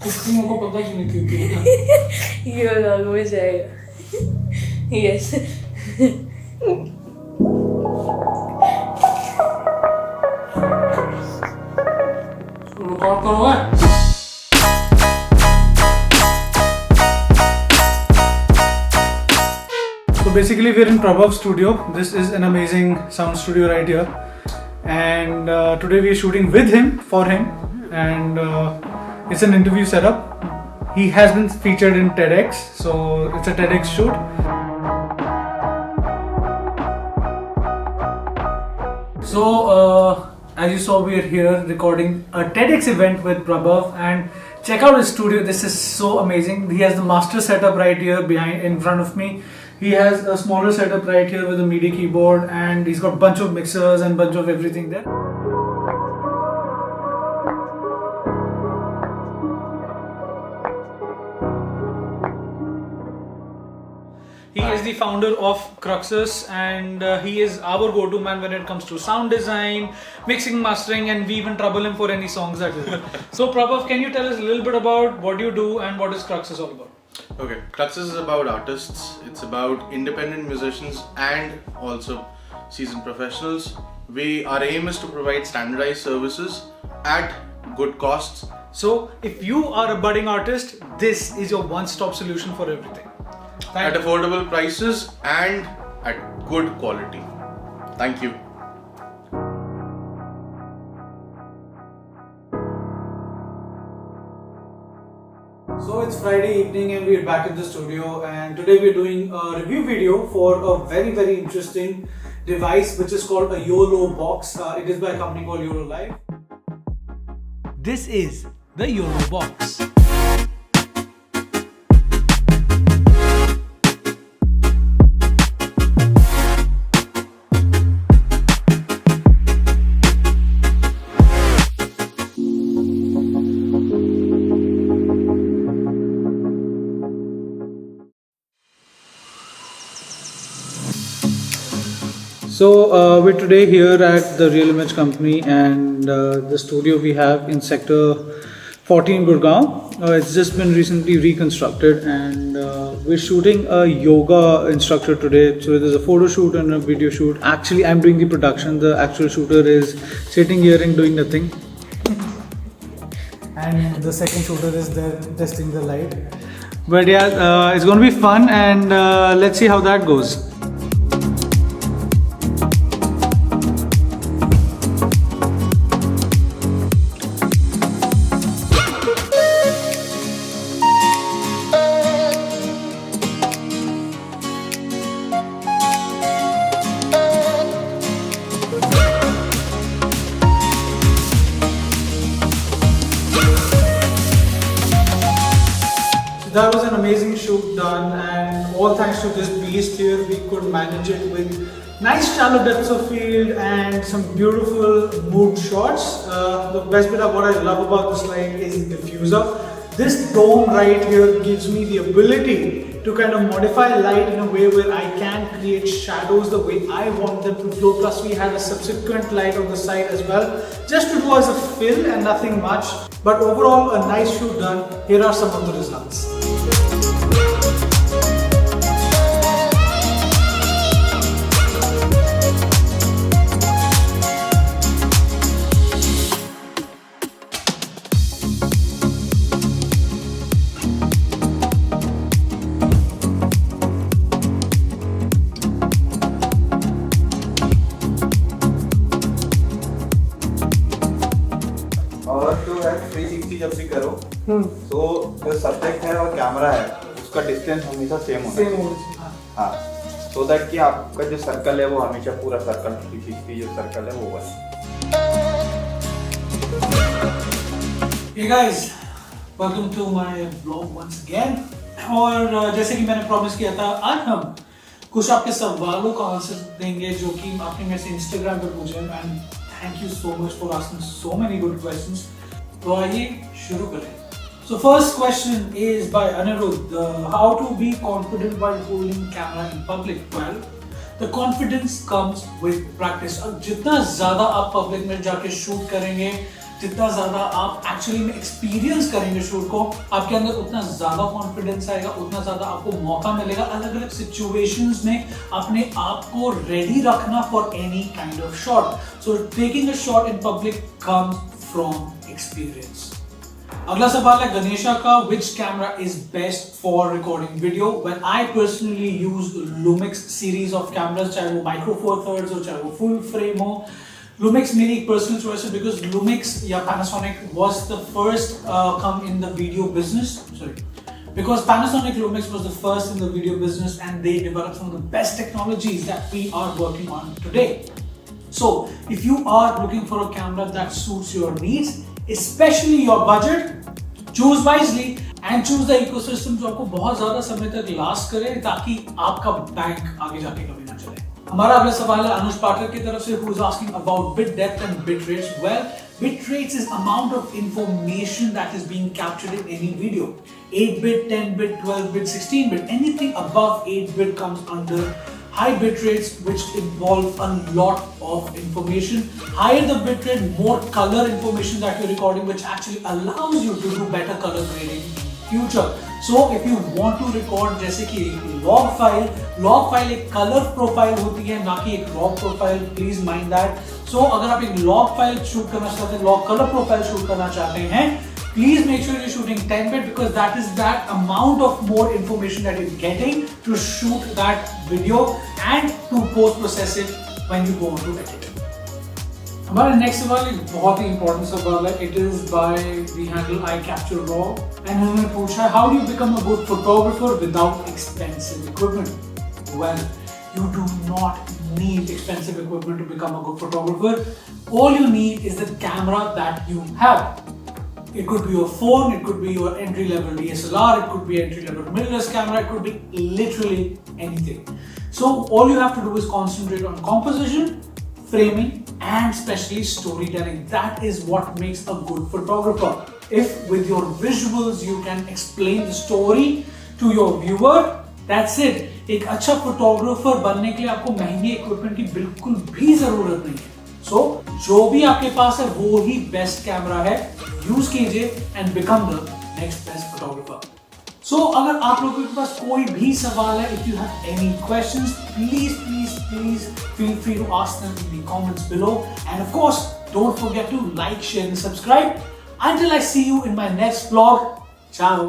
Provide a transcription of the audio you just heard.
Cooking को पता क्यों नहीं क्यों ये लग हो जाएगा. Yes. रिकॉर्ड करो है. So basically we're in Prabhav's studio. This is an amazing sound studio right here, and today we're shooting with him, for him, and it's an interview setup. He has been featured in TEDx, so it's a TEDx shoot. So as you saw, we are here recording a TEDx event with Prabhav, and check out his studio. This is so amazing. He has the master setup right here in front of me. He has a smaller setup right here with a MIDI keyboard, and he's got a bunch of mixers and bunch of everything there. He is the founder of Crukces, and he is our go-to man when it comes to sound design, mixing, mastering, and we even trouble him for any songs that we do. So Prabhav, can you tell us a little bit about what you do and what is Crukces all about? Okay, Crukces is about artists. It's about independent musicians and also seasoned professionals. Our aim is to provide standardized services at good costs. So if you are a budding artist, this is your one-stop solution for everything. At affordable prices and at good quality. Thank you. So it's Friday evening and we're back in the studio, and today we're doing a review video for a very interesting device which is called a YOLO box. It is by a company called YOLO Live. This is the YOLO box. So we're today here at the Real Image Company, and the studio we have in Sector 14 Gurgaon. It's just been recently reconstructed, and we're shooting a yoga instructor today. So there's a photo shoot and a video shoot. Actually, I'm doing the production. The actual shooter is sitting here and doing nothing. And the second shooter is there testing the light. But yeah, it's going to be fun, and let's see how that goes. That was an amazing shoot done, and all thanks to this beast here, we could manage it with nice shallow depths of field and some beautiful mood shots. The best bit of what I love about this light is the diffuser. This dome right here gives me the ability to kind of modify light in a way where I can create shadows the way I want them to flow. Plus we had a subsequent light on the side as well, just to do as a fill and nothing much. But overall, a nice shoot done. Here are some of the results. और जो है 360 जब भी करो तो जो subject है और कैमरा है उसका डिस्टेंस हमेशा सेम होना चाहिए। हाँ, सो दैट कि आपका जो सर्कल है वो हमेशा पूरा सर्कल 360 जो सर्कल है वो बने। Hey guys, welcome to my vlog once again. और जैसे कि मैंने प्रॉमिस किया था, आज हम कुछ आपके सवालों का आंसर देंगे जो कि आपने मेरे से इंस्टाग्राम पे पूछे, and thank you so much for asking so many good questions. तो आइए शुरू करें। So first question is by Anirudh. How to be confident while holding camera in public? Well, the confidence comes with practice. अब जितना ज़्यादा आप public में जाके शूट करेंगे, जितना ज्यादा आप एक्चुअली में एक्सपीरियंस करेंगे शूट को, आपके अंदर उतना ज्यादा कॉन्फिडेंस आएगा, उतना ज्यादा आपको मौका मिलेगा अलग अलग सिचुएशंस में अपने आप को रेडी रखना for any kind of shot. So taking a shot in public comes from experience. अगला सवाल है गणेशा का, which camera is best for recording video? When I personally use Lumix series of cameras, चाहे वो माइक्रो फोर थर्ड्स हो चाहे वो full frame हो। Lumix मेरी एक personal choice है because Lumix या Panasonic was the first come in the video business. Sorry, because Panasonic Lumix was the first in the video business and they developed some of the best technologies that we are working on today. So if you are looking for a camera that suits your needs, especially your budget, choose wisely and choose the ecosystem जो आपको बहुत ज़्यादा समय तक last करे ताकि आपका bank आगे जाके कभी ना चले। हमारा अगला सवाल है अनुज पाठक की तरफ से, who is asking about bit depth and bit rates. Well, bit rates is amount of information that is being captured in any video. 8-bit, 10-bit, 12-bit, 16-bit, anything above 8-bit comes under high bit rates, which involve a lot of information. Higher the bit rate, more color information that you're recording, which actually allows you to do better color grading in future. So if you want to record जैसे कि log file एक color profile होती है ना कि एक raw profile, please mind that. So अगर आप एक log file shoot करना चाहते हैं, log color profile shoot करना चाहते हैं, please make sure you're shooting 10-bit because that is that amount of more information that you're getting to shoot that video and to post process it when you go on to edit. हमारा next सवाल एक बहुत ही important सवाल है। It is by the handle I capture raw and उन्होंने पूछा है how do you become a good photographer without expensive equipment? Well, you do not need expensive equipment to become a good photographer. All you need is the camera that you have. It could be your phone, it could be your entry-level DSLR, it could be entry-level mirrorless camera, it could be literally anything. So all you have to do is concentrate on composition, framing, and especially storytelling. That is what makes a good photographer. If with your visuals you can explain the story to your viewer, that's it. एक अच्छा photographer बनने के लिए आपको महंगे equipment की बिल्कुल भी जरूरत नहीं है। So जो भी आपके पास है वो ही बेस्ट कैमरा है, यूज कीजिए and become the next best photographer. So अगर आप लोगों के पास कोई भी सवाल है, if you have any questions, please feel free to ask them in the comments below. And of course, don't forget to like, share and subscribe. Until I see you in my next vlog, ciao.